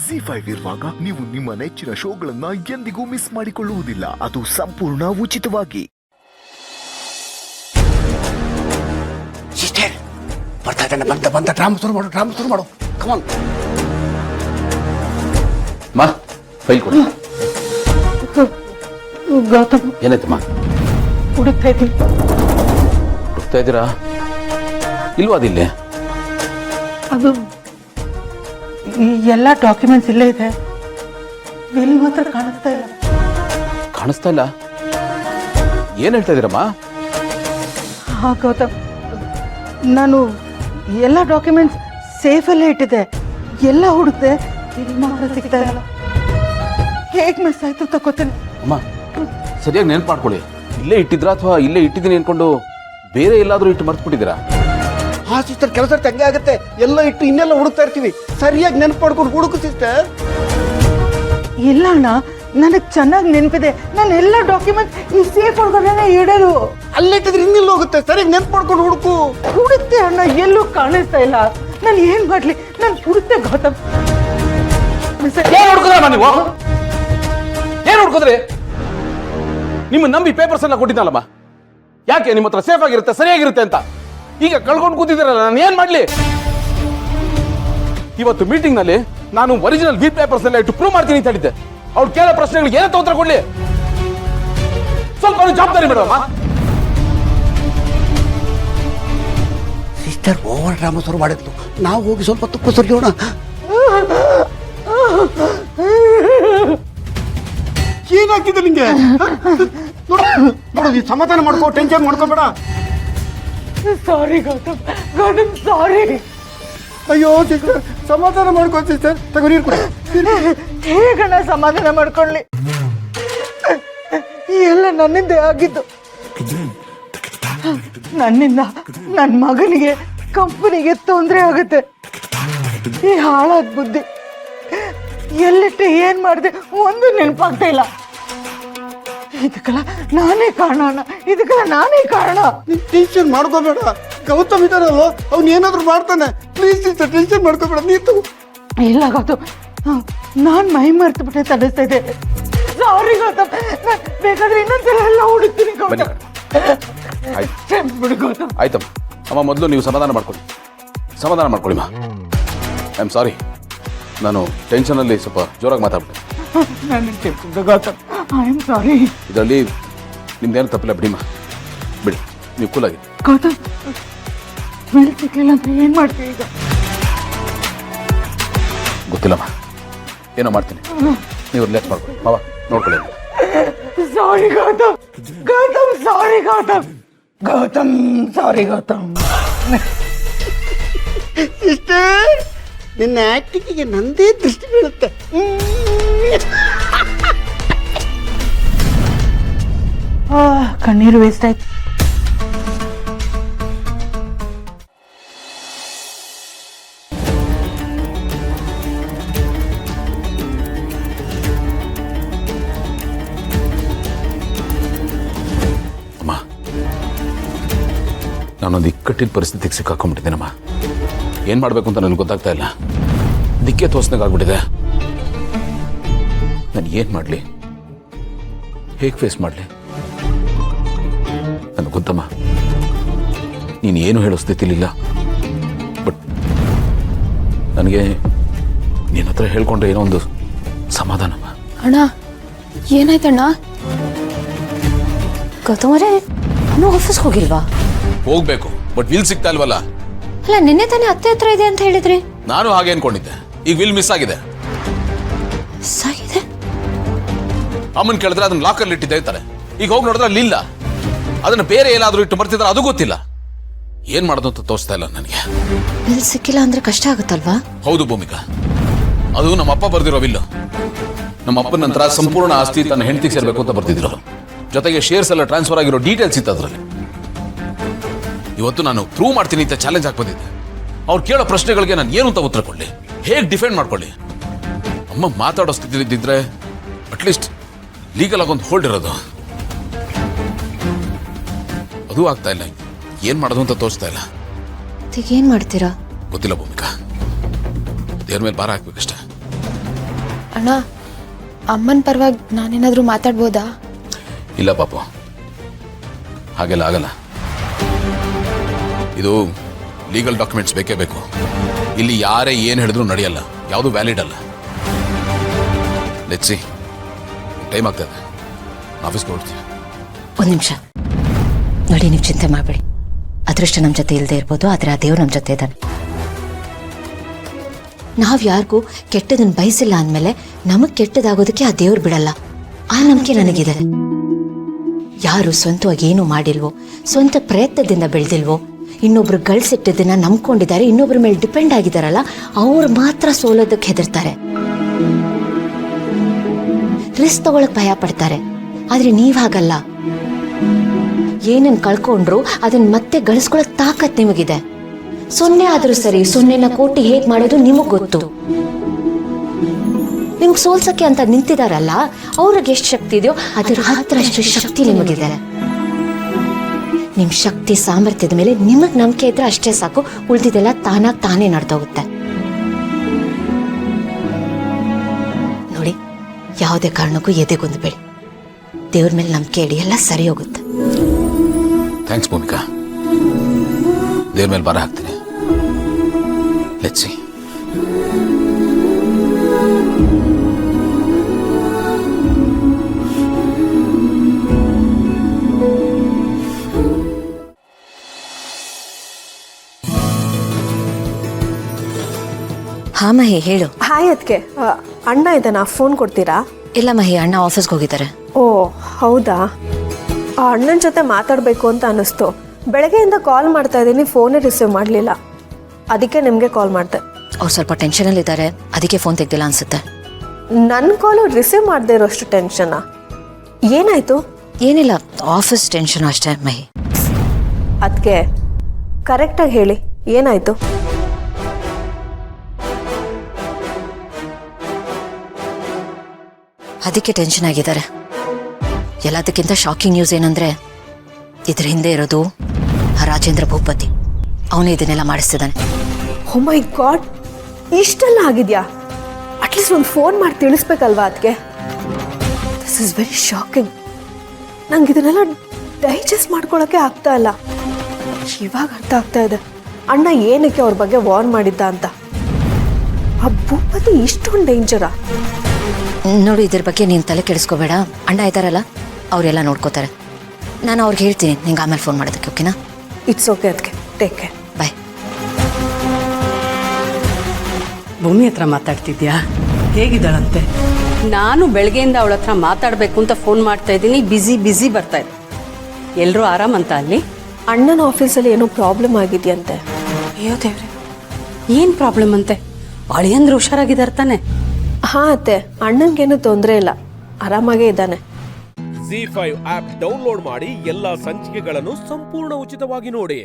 ZEE5 ಇರುವಾಗ ನೀವು ನಿಮ್ಮ ನೆಚ್ಚಿನ ಶೋಗಳನ್ನ ಎಂದಿಗೂ ಮಿಸ್ ಮಾಡಿಕೊಳ್ಳುವುದಿಲ್ಲ. ಅದು ಸಂಪೂರ್ಣ ಉಚಿತವಾಗಿ. ಬರ್ತಾ ಇದ್ದಾನೆ, ಬಂದ ಡ್ರಾಮಾ ಶುರು ಮಾಡು ಕಮಾನ್. ಮಾ ಫೈಲ್ ಕೊಡಿ. ಗೌತಮ್, ಏನಾಯ್ತಮ್ಮ? ಹುಡುಕ್ತಾ ಇದ್ದೀರಾ? ಇಲ್ವಾ ಅದಿಲ್ಲೇ? ಅದು ಎಲ್ಲ ಡಾಕ್ಯುಮೆಂಟ್ಸ್ ಇಲ್ಲೇ ಇದೆ, ವಿಲ್ ಮಾತ್ರ ಕಾಣಿಸ್ತಾ ಇಲ್ಲ. ಕಾಣಿಸ್ತಾ ಇಲ್ಲ? ಏನ್ ಹೇಳ್ತಾ ಇದೀರಮ್ಮ? ಹಾ ಗೌತಮ್, ನಾನು ಎಲ್ಲ ಡಾಕ್ಯುಮೆಂಟ್ಸ್ ಸೇಫಲ್ಲೇ ಇಟ್ಟಿದ್ದೆ, ಎಲ್ಲ ಹುಡುಕ್ದೆ, ವಿಲ್ ಮಾತ್ರ ಸಿಗ್ತಾ ಇಲ್ಲ. ಹೇಗೆ ಮಿಸ್ ಆಯ್ತು ತಗೋತೇನೆ. ಅಮ್ಮ ಸರಿಯಾಗಿ ನೆನ್ಪು ಮಾಡ್ಕೊಳ್ಳಿ. ಇಲ್ಲೇ ಇಟ್ಟಿದ್ರಾ ಅಥವಾ ಇಲ್ಲೇ ಇಟ್ಟಿದ್ದೀನಿ ಅನ್ಕೊಂಡು ಬೇರೆ ಎಲ್ಲಾದ್ರೂ ಇಟ್ಟು ಮರ್ತ್ಬಿಟ್ಟಿದ್ದೀರಾ? ಹಾ ಸಿಸ್ಟರ್, ಕೆಲಸ ತಂಗೆ ಆಗುತ್ತೆ. ಎಲ್ಲ ಇಟ್ಟು ಇನ್ನೆಲ್ಲ ಹುಡುಕ್ತಾ ಇರ್ತೀವಿ, ಸರಿಯಾಗಿ ನೆನಪು ಮಾಡ್ಕೊಂಡು ಹುಡುಕು ಸಿಸ್ಟರ್. ಇಲ್ಲ ಅಣ್ಣ, ನನಗೆ ಚೆನ್ನಾಗಿ ನೆನಪಿದೆ. ನಾನು ಎಲ್ಲ ಡಾಕ್ಯುಮೆಂಟ್ಸ್ ಈ ಸೇಫ್ ಒಳಗಡೆ ಇಡೋದು. ಅಲ್ಲಿಟ್ಟಿದ್ರೆ ಇನ್ನೆಲ್ಲ ಹೋಗುತ್ತೆ, ಸರಿಯಾಗಿ ನೆನಪು ಮಾಡ್ಕೊಂಡು ಹುಡುಕು. ಹುಡುಕ್ತೆ ಅಣ್ಣ, ಎಲ್ಲೂ ಕಾಣಿಸ್ತಾ ಇಲ್ಲ. ನಾನು ಏನ್ ಮಾಡ್ಲಿ? ನಾನು ಹುಡುಕ್ತೆ ಗೌತಮ್. ಏನ್ ಹುಡ್ಕೋದ್ರಮ್ಮ ನೀವು? ಏನ್ ಹುಡ್ಕೋದ್ರಿ? ನಿಮ್ಮ ನಂಬಿ ಪೇಪರ್ಸ್ ಎಲ್ಲ ಕೊಟ್ಟಿದ್ದಲ್ಲಮ್ಮ, ಯಾಕೆ ನಿಮ್ಮ ಹತ್ರ ಸೇಫ್ ಆಗಿರುತ್ತೆ, ಸರಿಯಾಗಿರುತ್ತೆ ಅಂತ ಈಗ ಕಳ್ಕೊಂಡು ಕೂತಿದ್ದೀರಲ್ಲ, ನಾನು ಏನ್ ಮಾಡ್ಲಿ? ಇವತ್ತು ಮೀಟಿಂಗ್ ನಲ್ಲಿ ನಾನು ಒರಿಜಿನಲ್ ವಿಲ್ ಪೇಪರ್ಸ್ ಎಲ್ಲ ಇಟ್ಟು ಪ್ರೂವ್ ಮಾಡ್ತೀನಿ ಅಂತ ಹೇಳಿದ್ದೆ. ಅವ್ರು ಕೇಳೋ ಪ್ರಶ್ನೆಗಳಿಗೆ ಏನಂತ ಉತ್ತರ ಕೊಡ್ಲಿ? ಸ್ವಲ್ಪ ಜವಾಬ್ದಾರಿ ಮೇಡಮ್. ಸಿಸ್ಟರ್ ಓವರ್ ಡ್ರಾಮಾ ಶುರು ಮಾಡಿದ್ಲು, ನಾವು ಹೋಗಿ ಸ್ವಲ್ಪ ತುಪ್ಪ ಸುರಿಯೋಣ. ಏನಾಗಿದೆ ನಿಂಗೆ? ನೋಡು, ಸಮಾಧಾನ ಮಾಡ್ಕೋ, ಟೆನ್ಷನ್ ಮಾಡ್ಕೋಬೇಡ. ಸಾರಿ ಗೌತಮ್, ಗೌತಮ್ ಸಾರಿ. ಅಯ್ಯೋ ಸಿಸ್ಟರ್, ಸಮಾಧಾನ ಮಾಡ್ಕೋ ಸಿಸ್ಟರ್. ತಗೋ ನೀರು ಕೊಡಿ. ಹೇಗಣ್ಣ ಸಮಾಧಾನ ಮಾಡ್ಕೊಳ್ಳಿ? ಎಲ್ಲ ನನ್ನಿಂದ ಆಗಿದ್ದು. ನನ್ನಿಂದ ನನ್ನ ಮಗನಿಗೆ, ಕಂಪನಿಗೆ ತೊಂದರೆ ಆಗುತ್ತೆ. ಈ ಹಾಳಾದ ಬುದ್ಧಿ ಎಲ್ಲಿಟ್ಟು ಏನ್ ಮಾಡಿದೆ ಒಂದು ನೆನಪಾಗ್ತಾ ಇಲ್ಲ. ಇದಕ್ಕೆಲ್ಲ ನಾನೇ ಕಾರಣ ಅಣ್ಣ, ಇದಕ್ಕೆಲ್ಲ ನಾನೇ ಕಾರಣ. ನೀನ್ ಟೆನ್ಷನ್ ಮಾಡ್ಕೋಬೇಡ. ಗೌತಮ್ ಇದಾರಲ್ವ, ಅವ್ನು ಏನಾದ್ರು ಮಾಡ್ತಾನೆ. ಪ್ಲೀಸ್ ಸಿಸ್ಟರ್, ಟೆನ್ಷನ್ ಮಾಡ್ಕೋಬೇಡ. ನೀನು ಇಲ್ಲ ಗೌತಮ್, ನಾನ್ ಮೈ ಮರ್ತು ಬಿಟ್ಟೆ ತಡಿಸ್ತಾ ಇದ್ದೆ. ಸಾರಿ ಗೌತಮ್, ಬೇಕಾದ್ರೆ ಇನ್ನೊಂದ್ಸಲ ಎಲ್ಲ ಹುಡುಕ್ತೀನಿ ಗೌತಮ್. ಬಿಡು ಗೌತಮ್. ಆಯ್ತಮ್ಮ, ಅಮ್ಮ ಮೊದಲು ನೀವು ಸಮಾಧಾನ ಮಾಡ್ಕೊಳ್ಳಿ ಮಾ. ಐ ಆಮ್ ಸಾರಿ, ನಾನು ಟೆನ್ಷನಲ್ಲಿ ಸ್ವಲ್ಪ ಜೋರಾಗಿ ಮಾತಾಡ್ಬಿಟ್ಟೆ. Gautam, I am sorry. ಇದರಲ್ಲಿ ನಿಮ್ದೇನು ತಪ್ಪಿಲ್ಲ ಬಿಡಿಮ್ಮ, ಬಿಡಿ, ನೀವು ಕೂಲಾಗಿ. ಗೌತಮ್, ಮೇಲೆ ಸಿಕ್ಕಿಲ್ಲ ಅಂತ ಏನ್ ಮಾಡ್ತೀವಿ ಈಗ? ಗೊತ್ತಿಲ್ಲಮ್ಮ, ಏನೋ ಮಾಡ್ತೀನಿ, ನೀವು ಲೇಟ್ ಮಾಡ್ಕೊಳ್ಳಿ. ಮಾವ ನೋಡ್ಕೊಳ್ಳಿ. ಸಾರಿ ಗೌತಮ್, ಗೌತಮ್ ಸಾರಿ ಗೌತಮ್, ಗೌತಮ್ ಸಾರಿ ಗೌತಮ್. ಸಿಸ್ಟರ್, ನಿನ್ನ ಆಕ್ಟಿಂಗಿಗೆ ನಂದೇ ದೃಷ್ಟಿ ಬೀಳುತ್ತೆ. ಕಣ್ಣೀರು ವೇಸ್ಟ್ ಆಯ್ತು. ಅಮ್ಮ, ನಾನೊಂದು ಇಕ್ಕಟ್ಟಿನ ಪರಿಸ್ಥಿತಿಗೆ ಸಿಕ್ಕಾಕೊಂಡ್ಬಿಟ್ಟಿದ್ದೇನಮ್ಮ. ಏನ್ ಮಾಡ್ಬೇಕು ಅಂತ ನನಗೆ ಗೊತ್ತಾಗ್ತಾ ಇಲ್ಲ. ದಿಕ್ಕೆ ತೋರ್ಸ್ನಾಗ್ಬಿಟ್ಟಿದೆ. ನಾನು ಏನ್ ಮಾಡ್ಲಿ, ಹೇಗೆ ಫೇಸ್ ಮಾಡ್ಲಿ? ನನಗೆ ಗೊತ್ತಮ್ಮ, ನೀನು ಏನು ಹೇಳೋ ಸ್ಥಿತಿಲಿಲ್ಲ. ಬಟ್ ನನಗೆ ನಿನ್ನ ಹತ್ರ ಹೇಳ್ಕೊಂಡ್ರೆ ಏನೋ ಒಂದು ಸಮಾಧಾನಮ್ಮ. ಅಣ್ಣ ಏನಾಯ್ತಣ್ಣ? ಗೌತಮರೇ, ನಾನು ಆಫೀಸ್ಗೆ ಹೋಗಿಲ್ವಾ? ಹೋಗ್ಬೇಕು, ಬಟ್ ವಿಲ್ ಸಿಗ್ತಾ ಇಲ್ವಲ್ಲ. ಅಲ್ಲ, ನಿನ್ನೆ ತಾನೇ ಅತ್ತೆ ಹತ್ರ ಇದೆ ಅಂತ ಹೇಳಿದ್ರಿ. ನಾನು ಹಾಗೆ ಅನ್ಕೊಂಡಿದ್ದೆ. ಈಗ ವಿಲ್ ಮಿಸ್ ಆಗಿದೆ. ಸಾಗಿದೆ? ಅಮ್ಮನ್ ಕೇಳಿದ್ರೆ ಅದನ್ನ ಲಾಕರ್ಲಿ ಇಟ್ಟಿದ್ದೆ ಇರ್ತಾರೆ. ಈಗ ಹೋಗಿ ನೋಡಿದ್ರೆ ಅಲ್ಲಿ ಇಲ್ಲ. ಅದನ್ನ ಬೇರೆ ಎಲ್ಲಾದ್ರೂ ಇಟ್ಟು ಬರ್ತಿದ್ರೆ ಅದು ಗೊತ್ತಿಲ್ಲ. ಏನ್ ಮಾಡೋದು ಅಂತ ತೋರಿಸ್ತಾ ಇಲ್ಲ ನನಗೆ. ವಿಲ್ ಸಿಕ್ಕಿಲ್ಲ ಅಂದ್ರೆ ಕಷ್ಟ ಆಗುತ್ತಲ್ವಾ? ಹೌದು ಭೂಮಿಕಾ, ಅದು ನಮ್ಮ ಅಪ್ಪ ಬರ್ದಿರೋ ವಿಲ್. ನಮ್ಮ ಅಪ್ಪನ ನಂತರ ಸಂಪೂರ್ಣ ಆಸ್ತಿ ತನ್ನ ಹೆಂಡತಿಗೆ ಸೇರ್ಬೇಕು ಅಂತ ಬರ್ತಿದ್ರು. ಜೊತೆಗೆ ಶೇರ್ಸ್ ಎಲ್ಲ ಟ್ರಾನ್ಸ್ಫರ್ ಆಗಿರೋ ಡೀಟೇಲ್ಸ್ ಇತ್ತು ಅದರಲ್ಲಿ. ಇವತ್ತು ನಾನು ಪ್ರೂವ್ ಮಾಡ್ತೀನಿ ಅಂತ ಚಾಲೆಂಜ್ ಹಾಕಿ ಬಂದಿದ್ದೆ. ಅವ್ರು ಕೇಳೋ ಪ್ರಶ್ನೆಗಳಿಗೆ ನಾನು ಏನು ಅಂತ ಉತ್ತರ ಕೊಡ್ಲಿ, ಹೇಗೆ ಡಿಫೆಂಡ್ ಮಾಡ್ಕೊಳ್ಳಿ? ಅಮ್ಮ ಮಾತಾಡೋ ಸ್ಥಿತಿಲಿ ಇದ್ದಿದ್ರೆ ಅಟ್ಲೀಸ್ಟ್ ಲೀಗಲ್ ಆಗಿ ಒಂದು ಹೋಲ್ಡ್ ಇರೋದು. ಅದು ಆಗ್ತಾ ಇಲ್ಲ. ಏನ್ ಮಾಡೋದು ಅಂತ ತೋರಿಸ್ತಾ ಇಲ್ಲ. ಏನ್ ಮಾಡ್ತೀರಾ? ಗೊತ್ತಿಲ್ಲ ಭೂಮಿಕಾ, ದೇವ್ರ ಮೇಲೆ ಭಾರ ಹಾಕ್ಬೇಕಷ್ಟೆ. ಅಣ್ಣ ಅಮ್ಮನ ಪರವಾಗಿ ನಾನೇನಾದರೂ ಮಾತಾಡ್ಬೋದಾ? ಇಲ್ಲ ಪಾಪು, ಹಾಗೆಲ್ಲ ಆಗಲ್ಲ. ಇದು ಲೀಗಲ್ ಡಾಕ್ಯುಮೆಂಟ್ಸ್ ಬೇಕೇ ಬೇಕು. ಇಲ್ಲಿ ಯಾರೇ ಏನು ಹೇಳಿದ್ರು ನಡೆಯಲ್ಲ, ಯಾವುದು ವ್ಯಾಲಿಡ್ ಅಲ್ಲ. ಲೆಟ್ಸಿ, ಟೈಮ್ ಆಗ್ತದೆ, ಆಫೀಸ್ಗೆ ಹೊರಡ್ತೀನಿ. ಒಂದು ನಿಮಿಷ ನೋಡಿ, ನೀವು ಚಿಂತೆ ಮಾಡಬೇಡಿ. ಅದೃಷ್ಟ ನಮ್ಮ ಜೊತೆ ಇಲ್ಲದೆ ಇರ್ಬೋದು, ಆದರೆ ಆ ದೇವ್ರು ನಮ್ಮ ಜೊತೆ ಇದ್ದಾನೆ. ನಾವು ಯಾರಿಗೂ ಕೆಟ್ಟದನ್ನು ಬಯಸಿಲ್ಲ ಅಂದಮೇಲೆ ನಮಗೆ ಕೆಟ್ಟದಾಗೋದಕ್ಕೆ ಆ ದೇವ್ರು ಬಿಡಲ್ಲ. ಆ ನಂಬಿಕೆ ನನಗಿದೆ. ಯಾರು ಸ್ವಂತವಾಗಿ ಏನೂ ಮಾಡಿಲ್ವೋ, ಸ್ವಂತ ಪ್ರಯತ್ನದಿಂದ ಬೆಳೆದಿಲ್ವೋ, ಇನ್ನೊಬ್ರು ಗಳಿಸಿಟ್ಟಿದ್ದನ್ನ ನಂಬ್ಕೊಂಡಿದ್ದಾರೆ, ಇನ್ನೊಬ್ರ ಮೇಲೆ ಡಿಪೆಂಡ್ ಆಗಿದ್ದಾರಲ್ಲ, ಅವ್ರು ಮಾತ್ರ ಸೋಲೋದಕ್ಕೆ ಹೆದರ್ತಾರೆ, ರಿಸ್ಕ್ ತಗೊಳಕ್ ಭಯ ಪಡ್ತಾರೆ. ಆದ್ರೆ ನೀವಾಗಲ್ಲ. ಏನನ್ನು ಕಳ್ಕೊಂಡ್ರು ಅದನ್ನ ಮತ್ತೆ ಗಳಿಸ್ಕೊಳಕ್ ತಾಕತ್ ನಿಮಗಿದೆ. 0 ಆದ್ರೂ ಸರಿ, 0ನ ಕೋಟಿ ಹೇಗ್ ಮಾಡೋದು ನಿಮಗ್ ಗೊತ್ತು. ನಿಮ್ಗೆ ಸೋಲ್ಸಕ್ಕೆ ಅಂತ ನಿಂತಿದಾರಲ್ಲ, ಅವ್ರಿಗೆ ಎಷ್ಟು ಶಕ್ತಿ ಇದೆಯೋ ಅದರ 10ರಷ್ಟು ಶಕ್ತಿ ನಿಮಗಿದೆ. ನಿಮ್ ಶಕ್ತಿ ಸಾಮರ್ಥ್ಯದ ಮೇಲೆ ನಿಮಗ್ ನಂಬಿಕೆ ಇದ್ರೆ ಅಷ್ಟೇ ಸಾಕು, ಉಳಿದಿದ್ದೆಲ್ಲ ತಾನೇ ನಡೆದೋಗುತ್ತೆ. ನೋಡಿ, ಯಾವುದೇ ಕಾರಣಕ್ಕೂ ಎದೆಗುಂದ್ಬೇಡಿ. ದೇವ್ರ ಮೇಲೆ ನಂಬಿಕೆ ಇಡಿ, ಎಲ್ಲ ಸರಿ ಹೋಗುತ್ತೆ. ಥ್ಯಾಂಕ್ಸ್ ಭೂಮಿಕಾ, ದೇವ್ರ ಮೇಲೆ ಭಾರ ಹಾಕ್ತೀನಿ. Let's see. ಹಾ ಮಹಿ, ಹೇಳು. ಹಾಯ್ ಅದಕ್ಕೆ ಅಣ್ಣ ಇದ್ದಾನಾ? ಫೋನ್ ಕೊಡ್ತೀರಾ? ಇಲ್ಲ ಮಹಿ, ಅಣ್ಣ ಆಫೀಸ್ಗೆ ಹೋಗಿದ್ದಾರೆ. ಓ ಹೌದಾ? ಆ ಅಣ್ಣನ ಜೊತೆ ಮಾತಾಡಬೇಕು ಅಂತ ಅನ್ನಿಸ್ತು. ಬೆಳಗ್ಗೆಯಿಂದ ಕಾಲ್ ಮಾಡ್ತಾ ಇದ್ದೀನಿ, ಫೋನೇ ರಿಸೀವ್ ಮಾಡಲಿಲ್ಲ. ಅದಕ್ಕೆ ನಿಮಗೆ ಕಾಲ್ ಮಾಡಿದೆ. ಅವ್ರು ಸ್ವಲ್ಪ ಟೆನ್ಷನಲ್ಲಿದ್ದಾರೆ, ಅದಕ್ಕೆ ಫೋನ್ ತೆಗ್ದಿಲ್ಲ ಅನ್ಸುತ್ತೆ. ನನ್ನ ಕಾಲು ರಿಸೀವ್ ಮಾಡದೇ ಇರೋಷ್ಟು ಟೆನ್ಷನ್ನಾ? ಏನಾಯಿತು? ಏನಿಲ್ಲ, ಆಫೀಸ್ ಟೆನ್ಷನ್ ಅಷ್ಟೇ ಮಹಿ. ಅದಕ್ಕೆ ಕರೆಕ್ಟಾಗಿ ಹೇಳಿ, ಏನಾಯಿತು? ಅದಕ್ಕೆ ಟೆನ್ಷನ್ ಆಗಿದ್ದಾರೆ. ಎಲ್ಲದಕ್ಕಿಂತ ಶಾಕಿಂಗ್ ನ್ಯೂಸ್ ಏನಂದ್ರೆ, ಇದ್ರ ಹಿಂದೆ ಇರೋದು ಆ ರಾಜೇಂದ್ರ ಭೂಪತಿ. ಅವನೇ ಇದನ್ನೆಲ್ಲ ಮಾಡಿಸ್ತಿದ್ದಾನೆ. ಓ ಮೈ ಗಾಡ್, ಇಷ್ಟೆಲ್ಲ ಆಗಿದೆಯಾ? ಅಟ್ಲೀಸ್ಟ್ ಒಂದು ಫೋನ್ ಮಾಡಿ ತಿಳಿಸ್ಬೇಕಲ್ವಾ ಅದಕ್ಕೆ? This is very shocking. ನಂಗೆ ಇದನ್ನೆಲ್ಲ ಡೈಜೆಸ್ಟ್ ಮಾಡ್ಕೊಳ್ಳೋಕ್ಕೆ ಆಗ್ತಾ ಇಲ್ಲ. ಇವಾಗ ಅರ್ಥ ಆಗ್ತಾ ಇದೆ ಅಣ್ಣ ಏನಕ್ಕೆ ಅವ್ರ ಬಗ್ಗೆ ವಾರ್ನ್ ಮಾಡಿದ್ದ ಅಂತ. ಆ ಭೂಪತಿ ಇಷ್ಟೊಂದು ಡೇಂಜರಾ? ನೋಡಿ, ಇದ್ರ ಬಗ್ಗೆ ನೀನು ತಲೆ ಕೆಡಿಸ್ಕೋಬೇಡ. ಅಣ್ಣ ಇದ್ದಾರಲ್ಲ, ಅವರೆಲ್ಲ ನೋಡ್ಕೋತಾರೆ. ನಾನು ಅವ್ರಿಗೆ ಹೇಳ್ತೀನಿ ನಿಂಗೆ ಆಮೇಲೆ ಫೋನ್ ಮಾಡೋದಕ್ಕೆ, ಓಕೆನಾ? ಇಟ್ಸ್ ಓಕೆ ಅದಕ್ಕೆ, ಟೇಕ್ ಕೇರ್, ಬಾಯ್. ಭೂಮಿ ಹತ್ರ ಮಾತಾಡ್ತಿದ್ಯಾ? ಹೇಗಿದ್ದಾಳಂತೆ? ನಾನು ಬೆಳಗ್ಗೆಯಿಂದ ಅವಳ ಹತ್ರ ಮಾತಾಡಬೇಕು ಅಂತ ಫೋನ್ ಮಾಡ್ತಾ ಇದ್ದೀನಿ, ಬಿಸಿ ಬರ್ತಾ ಇದೆ. ಎಲ್ಲರೂ ಆರಾಮಂತ ಅಲ್ಲಿ? ಅಣ್ಣನ ಆಫೀಸಲ್ಲಿ ಏನೋ ಪ್ರಾಬ್ಲಮ್ ಆಗಿದೆಯಂತೆ. ಅಯ್ಯೋ ದೇವ್ರೆ, ಏನು ಪ್ರಾಬ್ಲಮ್ ಅಂತೆ? ಅಳಿಯಂದ್ರೆ ಹುಷಾರಾಗಿದ್ದಾರೆ ತಾನೆ? ಹಾಂ ಅತ್ತೆ, ಅಣ್ಣನಿಗೇನು ತೊಂದರೆ ಇಲ್ಲ, ಆರಾಮಾಗೇ ಇದ್ದಾನೆ. ZEE5 ಆಪ್ ಡೌನ್ಲೋಡ್ ಮಾಡಿ ಎಲ್ಲಾ ಸಂಚಿಕೆಗಳನ್ನು ಸಂಪೂರ್ಣ ಉಚಿತವಾಗಿ ನೋಡಿ.